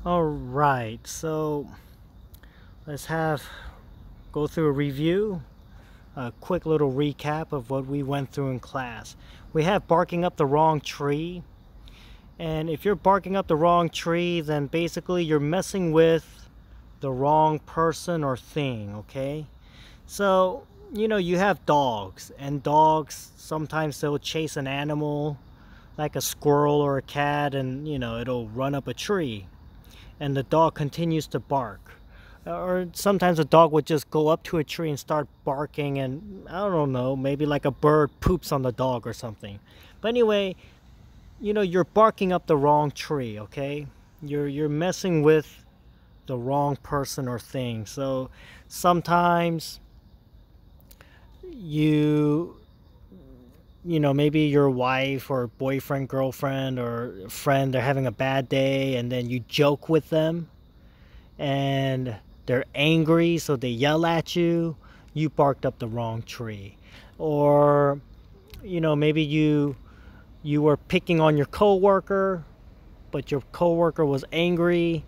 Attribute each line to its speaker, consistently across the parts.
Speaker 1: All right, so let's go through a review, a quick little recap of what we went through in class. We have barking up the wrong tree, and if you're barking up the wrong tree, then basically you're messing with the wrong person or thing, okay? So, you have dogs, and dogs sometimes they'll chase an animal like a squirrel or a cat, and it'll run up a tree, and the dog continues to bark. Or sometimes a dog would just go up to a tree and start barking, and I don't know, maybe like a bird poops on the dog or something. But anyway, you're barking up the wrong tree, okay? You're messing with the wrong person or thing. So sometimes you maybe your wife or boyfriend, girlfriend, or friend, they're having a bad day, and then you joke with them, and they're angry, so they yell at you. You barked up the wrong tree. Or, maybe you were picking on your coworker, but your coworker was angry,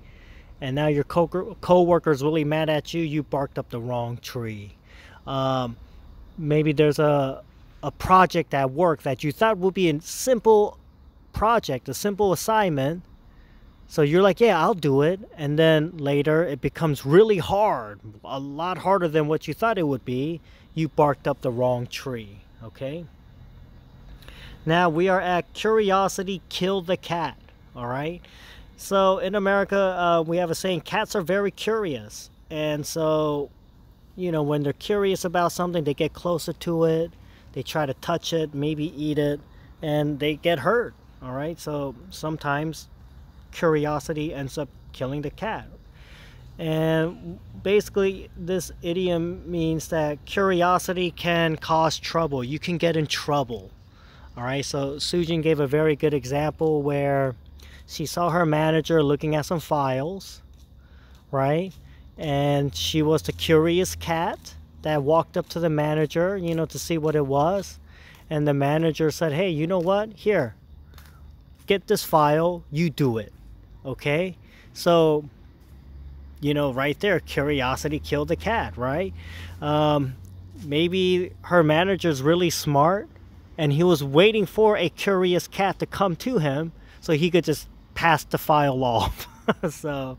Speaker 1: and now your coworker is really mad at you. You barked up the wrong tree. Maybe there's a project at work that you thought would be a simple project, a simple assignment. So you're like, yeah, I'll do it. And then later it becomes really hard, a lot harder than what you thought it would be. You barked up the wrong tree, okay? Now we are at curiosity killed the cat, all right? So in America, we have a saying, cats are very curious. And so, when they're curious about something, they get closer to it. They try to touch it, maybe eat it, and they get hurt, all right? So sometimes curiosity ends up killing the cat. And basically, this idiom means that curiosity can cause trouble. You can get in trouble, all right? So Sujin gave a very good example where she saw her manager looking at some files, right? And she was the curious cat that walked up to the manager, to see what it was. And the manager said, hey, you know what? Here, get this file, you do it, okay? So, right there, curiosity killed the cat, right? Maybe her manager's really smart, and he was waiting for a curious cat to come to him so he could just pass the file off. So,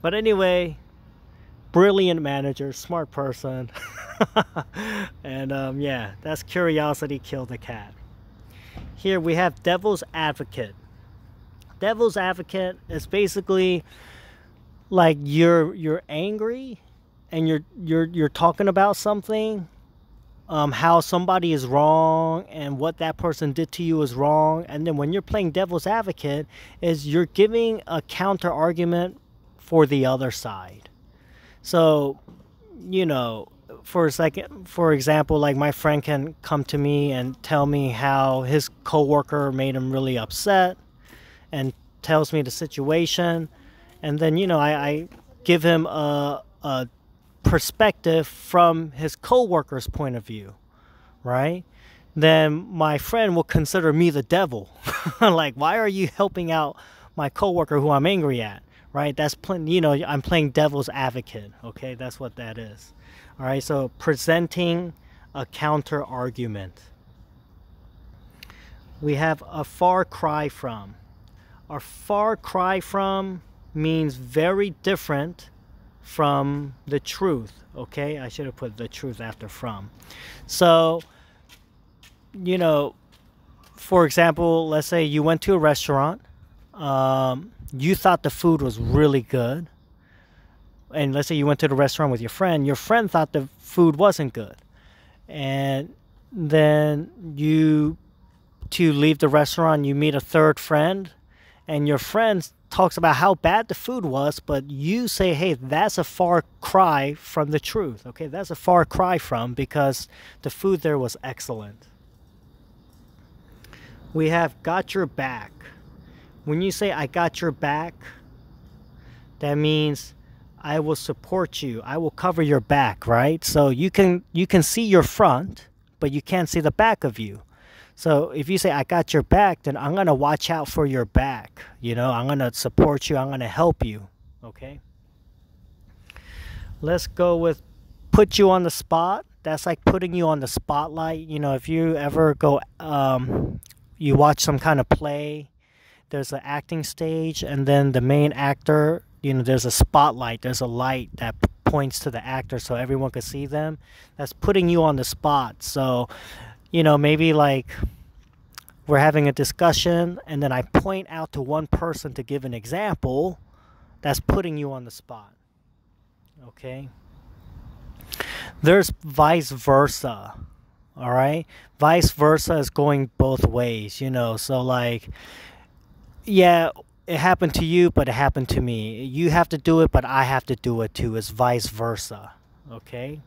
Speaker 1: but anyway, brilliant manager, smart person. And yeah, that's curiosity killed the cat. Here we have devil's advocate. Devil's advocate is basically like you're angry, and you're talking about something, how somebody is wrong and what that person did to you is wrong. And then when you're playing devil's advocate, is you're giving a counter argument for the other side. So, for example, like my friend can come to me and tell me how his coworker made him really upset, and tells me the situation. And then, I give him a perspective from his coworker's point of view, right? Then my friend will consider me the devil. Like, why are you helping out my coworker who I'm angry at? Right? That's I'm playing devil's advocate. Okay, that's what that is. All right, so presenting a counter argument. We have a far cry from. A far cry from means very different from the truth. Okay, I should have put the truth after from. So, for example, let's say you went to a restaurant. You thought the food was really good. And let's say you went to the restaurant with your friend. Your friend thought the food wasn't good. And then to leave the restaurant, you meet a third friend. And your friend talks about how bad the food was. But you say, hey, that's a far cry from the truth. Okay, that's a far cry from, because the food there was excellent. We have got your back. When you say I got your back, that means I will support you. I will cover your back, right? So you can see your front, but you can't see the back of you. So if you say I got your back, then I'm going to watch out for your back. I'm going to support you. I'm going to help you. Okay. Let's go with put you on the spot. That's like putting you on the spotlight. You know, if you ever go, you watch some kind of play, there's an acting stage, and then the main actor, you know, there's a spotlight, there's a light that points to the actor so everyone can see them. That's putting you on the spot. So, you know, maybe like we're having a discussion, and then I point out to one person to give an example. That's putting you on the spot. Okay. There's vice versa. All right. Vice versa is going both ways, you know. So, like, yeah, it happened to you, but it happened to me. You have to do it, but I have to do it too. It's vice versa. Okay.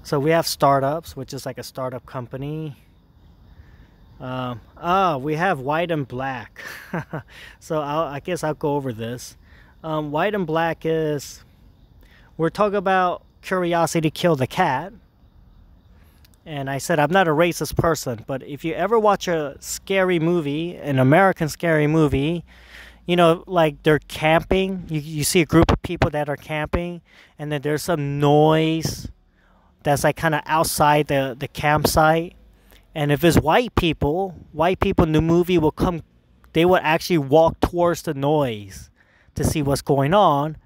Speaker 1: So we have startups, which is like a startup company. We have white and black. So I guess I'll go over this. White and black is, we're talking about Curiosity Killed the Cat. And I said I'm not a racist person, but if you ever watch a scary movie, an American scary movie, you know, like they're camping, you see a group of people that are camping, and then there's some noise that's like kind of outside the campsite. And if it's white people in the movie will come, they would actually walk towards the noise to see what's going on,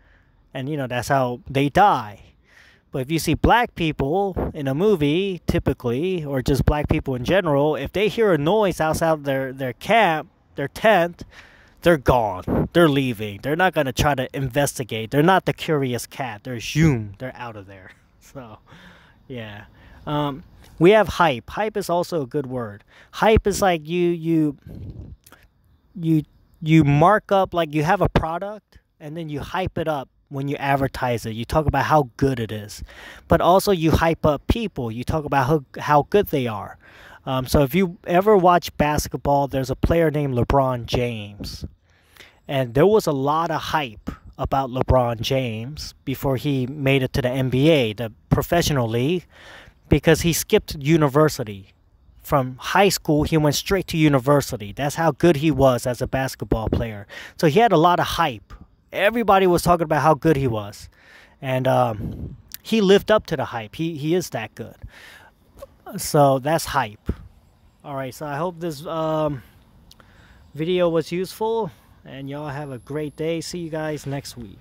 Speaker 1: and you know, that's how they die. But if you see black people in a movie, typically, or just black people in general, if they hear a noise outside their camp, their tent, they're gone. They're leaving. They're not going to try to investigate. They're not the curious cat. They're zoom. They're out of there. So, yeah. We have hype. Hype is also a good word. Hype is like you mark up, like you have a product and then you hype it up when you advertise it. You talk about how good it is. But also you hype up people. You talk about how good they are. So if you ever watch basketball, there's a player named LeBron James. And there was a lot of hype about LeBron James before he made it to the NBA, the professional league, because he skipped university. From high school, he went straight to university. That's how good he was as a basketball player. So he had a lot of hype. Everybody was talking about how good he was. And he lived up to the hype. He is that good. So that's hype. All right, so I hope this video was useful. And y'all have a great day. See you guys next week.